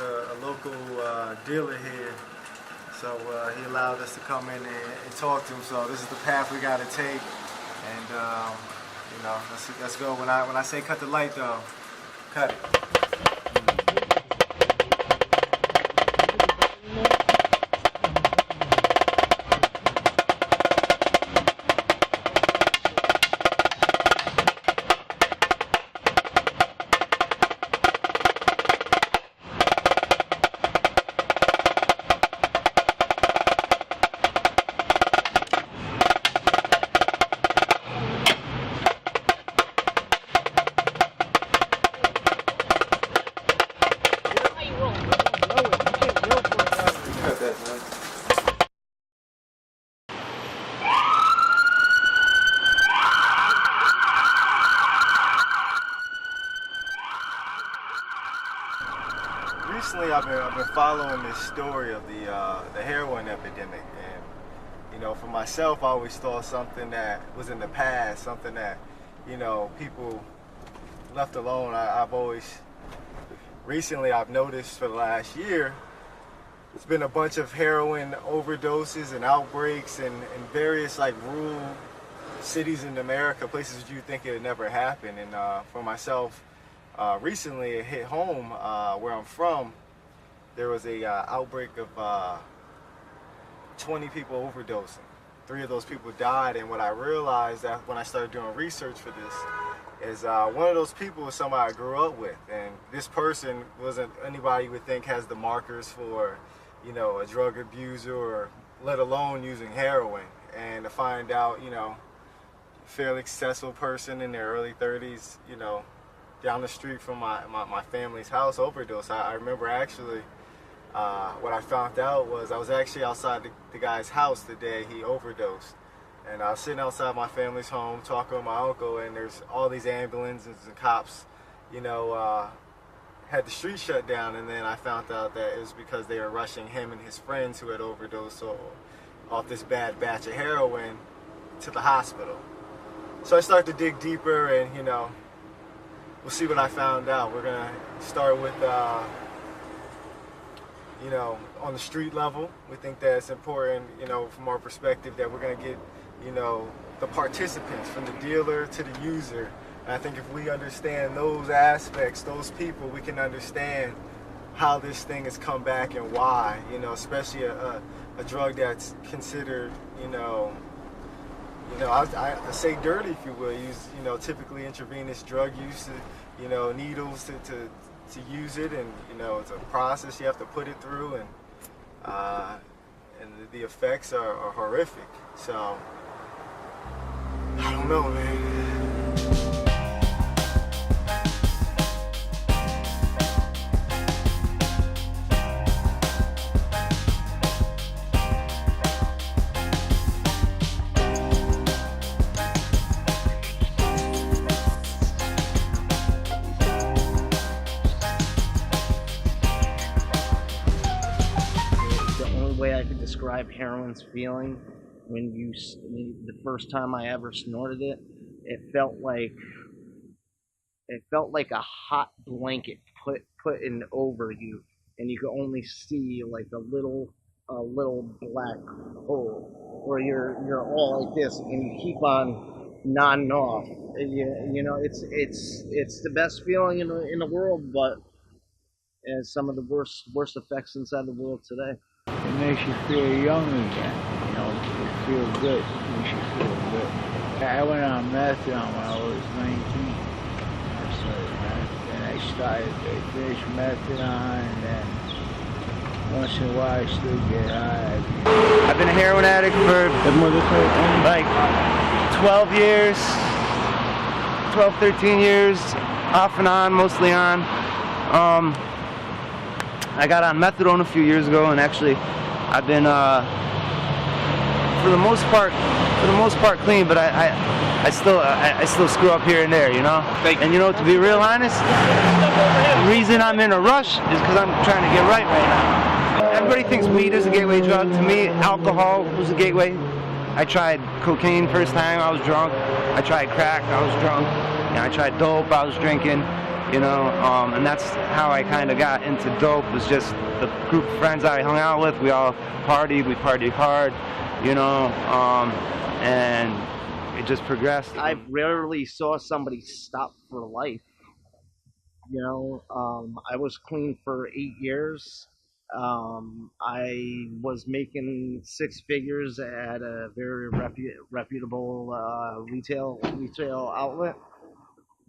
A local dealer here, so he allowed us to come in and talk to him. So this is the path we got to take, and you know, let's go. When I say cut the light, though, cut it. Recently, I've been following this story of the heroin epidemic, and you know, for myself, I always thought something that was in the past, something that, you know, people left alone. Recently I've noticed for the last year, it's been a bunch of heroin overdoses and outbreaks in various like rural cities in America, places you think it would never happen. And for myself, recently it hit home where I'm from. There was a outbreak of 20 people overdosing. 3 of those people died, and what I realized that when I started doing research for this is one of those people was somebody I grew up with, and this person wasn't anybody you would think has the markers for, you know, a drug abuser or let alone using heroin. And to find out, you know, fairly successful person in their early 30s, you know, down the street from my family's house overdose. I remember actually what I found out was I was actually outside the guy's house the day he overdosed. And I was sitting outside my family's home talking with my uncle, and there's all these ambulances and cops, you know, had the street shut down. And then I found out that it was because they were rushing him and his friends who had overdosed off this bad batch of heroin to the hospital. So I started to dig deeper, and you know, we'll see what I found out. We're gonna start with, you know, on the street level. We think that it's important, you know, from our perspective, that we're gonna get, you know, the participants from the dealer to the user. And I think if we understand those aspects, those people, we can understand how this thing has come back and why, you know, especially a drug that's considered, you know, I say dirty, if you will. Use, you know, typically intravenous drug use, you know, needles to use it, and you know, it's a process you have to put it through, and the effects are horrific. So I don't know, man. Way I could describe heroin's feeling when the first time I ever snorted it, it felt like a hot blanket put in over you, and you could only see like a little black hole where you're all like this, and you keep on nodding off. You know, it's the best feeling in the world, but it has some of the worst effects inside the world today. It makes you feel young again, you know, you feel good, it makes you feel good. I went on methadone when I was 19, then I finished methadone, and then once in a while I still get high. I've been a heroin addict for like 12 years, 12, 13 years, off and on, mostly on. I got on methadone a few years ago, and actually I've been for the most part clean, but I still screw up here and there, you know. And you know, to be real honest, the reason I'm in a rush is because I'm trying to get right now. Everybody thinks weed is a gateway drug. To me, alcohol was a gateway. I tried cocaine first time, I was drunk. I tried crack, I was drunk. You know, I tried dope, I was drinking. you know, and that's how I kind of got into dope, was just the group of friends I hung out with. We all partied, we partied hard, you know, and it just progressed. I rarely saw somebody stop for life. You know, I was clean for 8 years. I was making six figures at a very reputable retail outlet,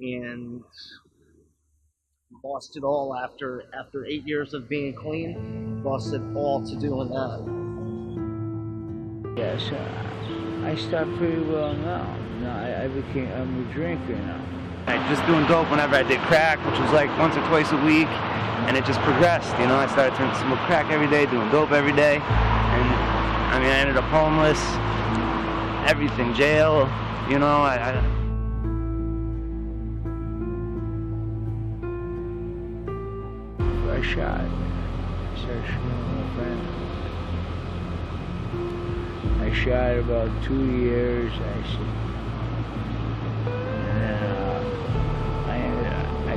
and lost it all after 8 years of being clean. Lost it all to doing that. Yes, I stopped pretty well now. I'm a drinker now. I just doing dope whenever I did crack, which was like once or twice a week, and it just progressed, you know. I started to smoke crack every day, doing dope every day, and I mean, I ended up homeless, everything, jail, you know. I shot. I started shooting my friend. I shot about 2 years, I see. And then I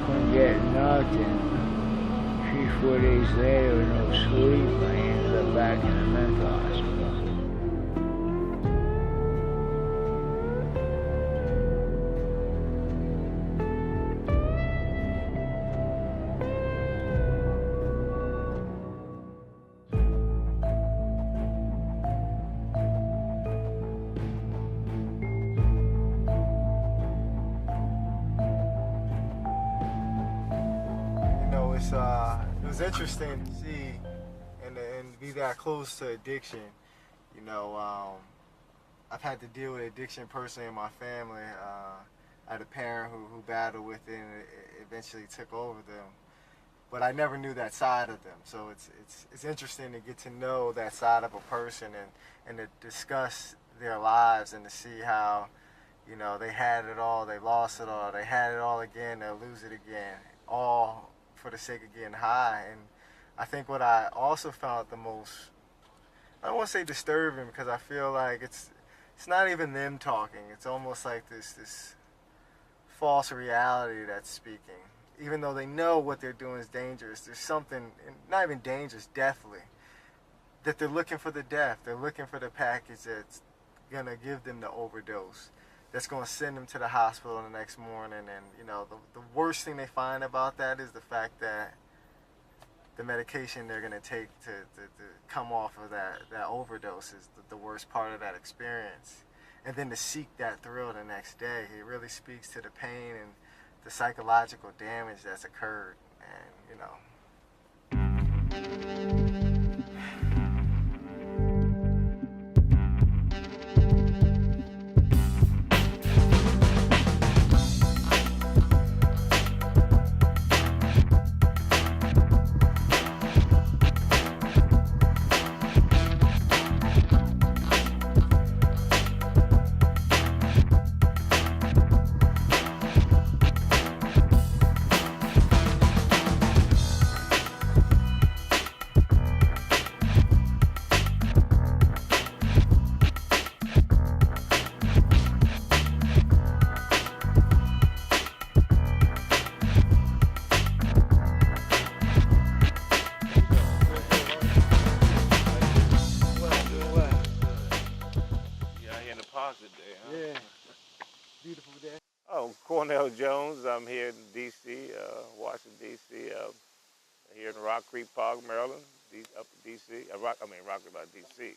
couldn't get nothing. 3-4 days later, with no sleep, I ended up back in the mental hospital. It was interesting to see and be that close to addiction. You know, I've had to deal with addiction personally in my family. I had a parent who battled with it, and it eventually took over them. But I never knew that side of them. So it's interesting to get to know that side of a person and to discuss their lives and to see how, you know, they had it all, they lost it all, they had it all again, they'll lose it again, all for the sake of getting high. And I think what I also found the most, I don't want to say disturbing, because I feel like it's not even them talking. It's almost like this false reality that's speaking. Even though they know what they're doing is dangerous, there's something, not even dangerous, deathly, that they're looking for the death. They're looking for the package that's going to give them the overdose, that's going to send them to the hospital the next morning. And, you know, the worst thing they find about that is the fact that the medication they're going to take to come off of that overdose is the worst part of that experience. And then to seek that thrill the next day, it really speaks to the pain and the psychological damage that's occurred. And, you know, Today, huh? yeah, beautiful day. Oh, Cornell Jones. I'm here in D.C., Washington, D.C., here in Rock Creek Park, Maryland, up in D.C. Rock Creek, D.C.